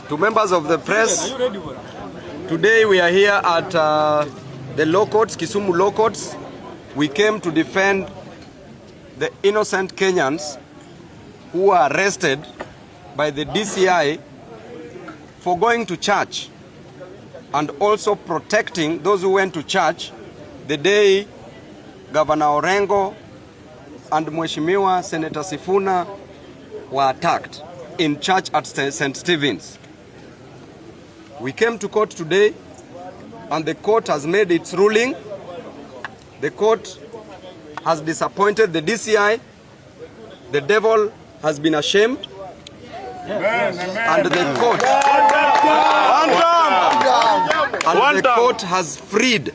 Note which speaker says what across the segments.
Speaker 1: To members of the press, today we are here at the law courts, Kisumu law courts. We came to defend the innocent Kenyans who were arrested by the DCI for going to church and also protecting those who went to church the day Governor Orengo and Mheshimiwa Senator Sifuna were attacked in church at St. Stephen's. We came to court today and the court has made its ruling. The court has disappointed the DCI. The devil has been ashamed. And the court has freed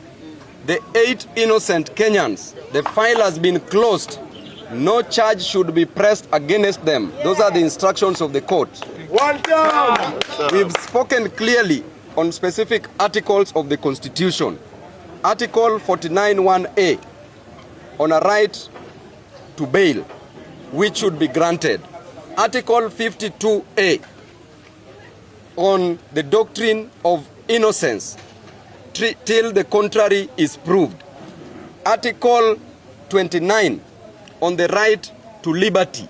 Speaker 1: the 8 innocent Kenyans. The file has been closed. No charge should be pressed against them. Those are the instructions of the court. We've spoken clearly on specific articles of the Constitution. Article 49(1)(a) on a right to bail, which should be granted. Article 52(a) on the doctrine of innocence till the contrary is proved. Article 29 on the right to liberty.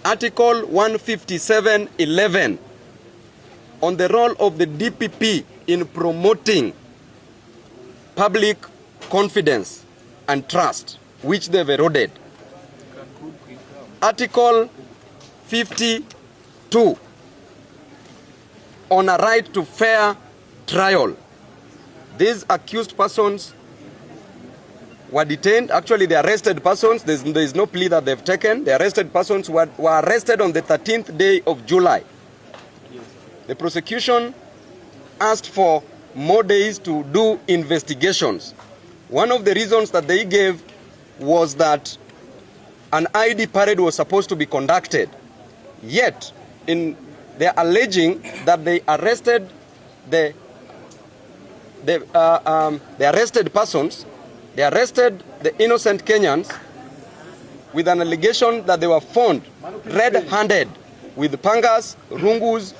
Speaker 1: Article 157(11) on the role of the DPP in promoting public confidence and trust, which they've eroded. Article 52 on a right to fair trial. These accused persons were detained. Actually, the arrested persons, there is no plea that they've taken. The arrested persons were arrested on the 13th day of July. The prosecution asked for more days to do investigations. One of the reasons that they gave was that an ID parade was supposed to be conducted. Yet, they're alleging that they arrested the arrested persons, they arrested the innocent Kenyans with an allegation that they were found red-handed with pangas, rungus,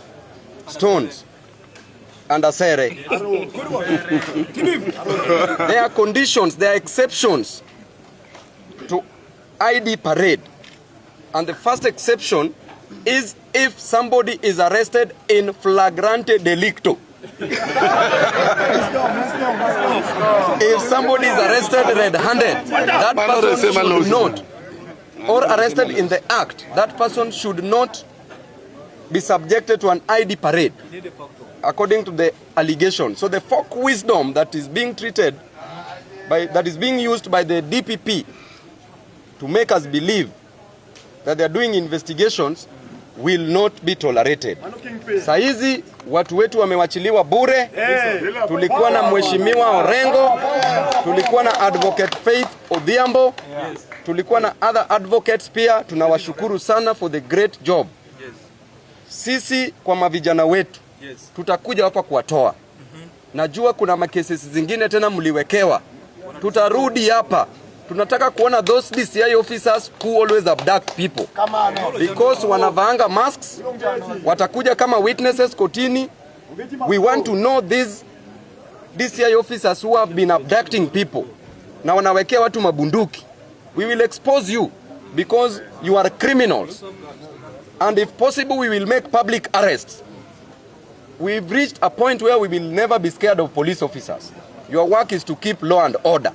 Speaker 1: stones, and asere. There are conditions, there are exceptions to ID parade. And the first exception is if somebody is arrested in flagrante delicto. If somebody is arrested red-handed, that person should not, or arrested in the act, that person should not be subjected to an ID parade, according to the allegation. So the folk wisdom that is being that is being used by the DPP to make us believe that they are doing investigations will not be tolerated. Saizi watu wetu wamewachiliwa bure. Tulikuwa na Mheshimiwa Orengo, tulikuwa na Advocate Faith Odhiambo, tulikuwa na other advocates pia. Tunawashukuru sana for the great job. Sisi kwa mavijana wetu tutakuja hapa kuwatoa. Najua kuna makesi zingine tena mliwekewa. Tutarudi hapa. Tunataka kuona those DCI officers who always abduct people. Because wanavaanga masks, watakuja kama witnesses kotini. We want to know these DCI officers who have been abducting people. Na wanawekea watu mabunduki. We will expose you because you are criminals. And if possible, we will make public arrests. We've reached a point where we will never be scared of police officers. Your work is to keep law and order.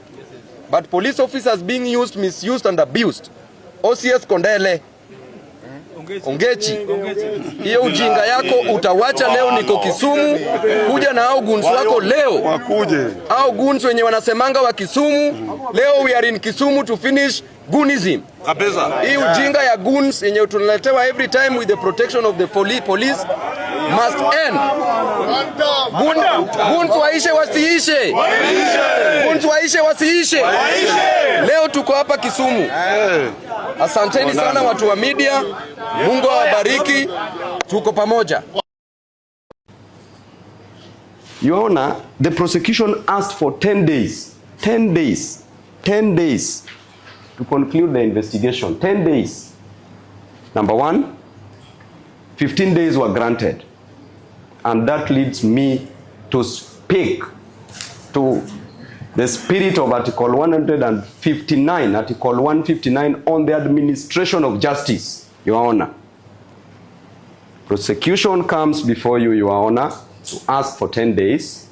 Speaker 1: But police officers being used, misused and abused. OCS Kondele, Ongechi, hiyo ujinga yako utawacha leo. Niko Kisumu, kuja na hao guns wako leo. Wakuje. Hao guns wenye wanasemanga wa Kisumu, leo we are in Kisumu to finish goonism. Kabisa. Hii ujinga ya guns yenye tunaletewa every time with the protection of the police must end. Guns waishe wasiishe. Guns waishe wasiishe. Leo tuko hapa Kisumu. Asanteni sana watu wa media. Mungu awabariki. Tuko pamoja. Your Honor, the prosecution asked for 10 days. 10 days. 10 days to conclude the investigation. 10 days. Number one, 15 days were granted.
Speaker 2: And that leads me to speak to the spirit of Article 159, Article 159 on the administration of justice, Your Honor. Prosecution comes before you, Your Honor, to ask for 10 days.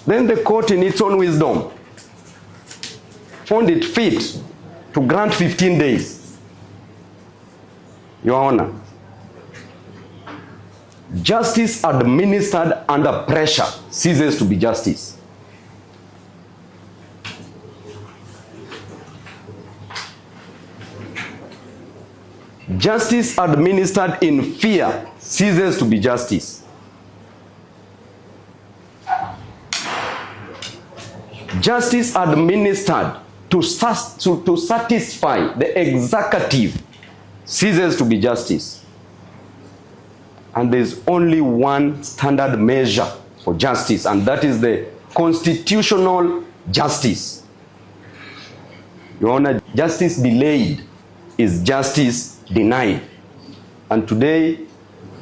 Speaker 2: Then the court, in its own wisdom, found it fit to grant 15 days. Your Honor, justice administered under pressure ceases to be justice. Justice administered in fear ceases to be justice. Justice administered to satisfy the executive ceases to be justice. And there's only one standard measure for justice, and that is the constitutional justice. Your Honor, justice delayed is justice denied. And today,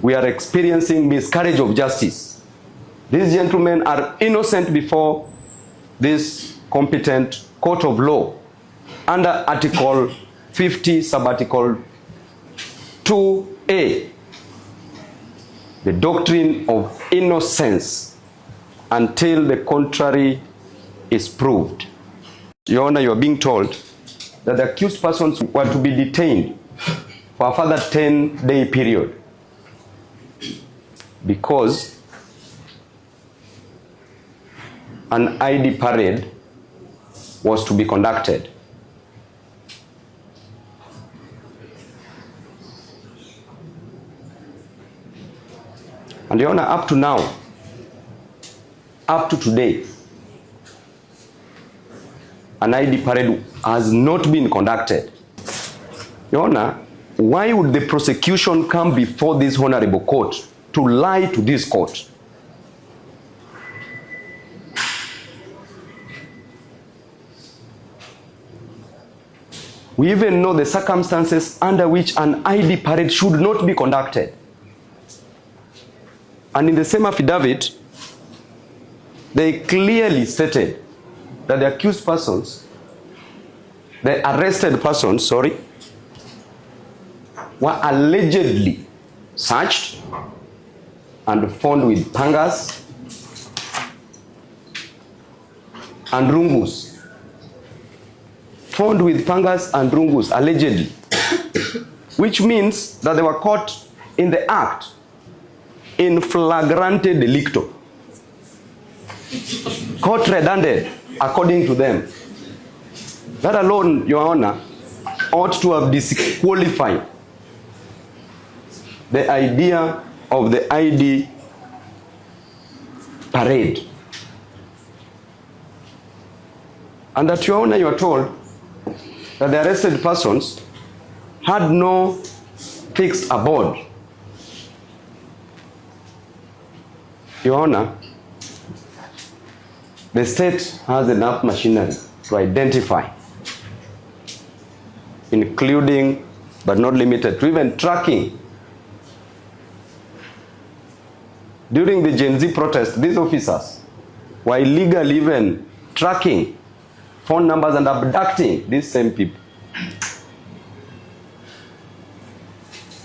Speaker 2: we are experiencing miscarriage of justice. These gentlemen are innocent before this competent court of law under Article 50, Subarticle 2A, the doctrine of innocence until the contrary is proved. Your Honor, you are being told that the accused persons were to be detained for a further 10-day period because an ID parade was to be conducted. And Your Honor, up to now, up to today, an ID parade has not been conducted. Your Honor, why would the prosecution come before this honorable court to lie to this court? We even know the circumstances under which an ID parade should not be conducted. And in the same affidavit, they clearly stated that the accused persons, the arrested persons, were allegedly searched and found with pangas and rungus. Found with pangas and rungus, allegedly. Which means that they were caught in the act, in flagrante delicto. Court red-handed, according to them. That alone, Your Honor, ought to have disqualified the idea of the ID parade. And that, Your Honor, you are told that the arrested persons had no fixed abode. Your Honor, the state has enough machinery to identify, including but not limited to even tracking. During the Gen Z protest, these officers were illegally even tracking phone numbers and abducting these same people.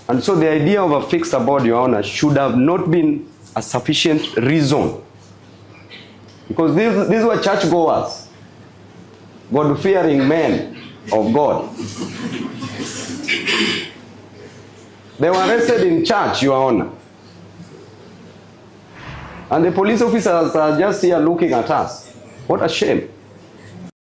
Speaker 2: And so the idea of a fixed abode, Your Honor, should have not been a sufficient reason. Because these were churchgoers, God-fearing men of God. They were arrested in church, Your Honor. And the police officers are just here looking at us. What a shame.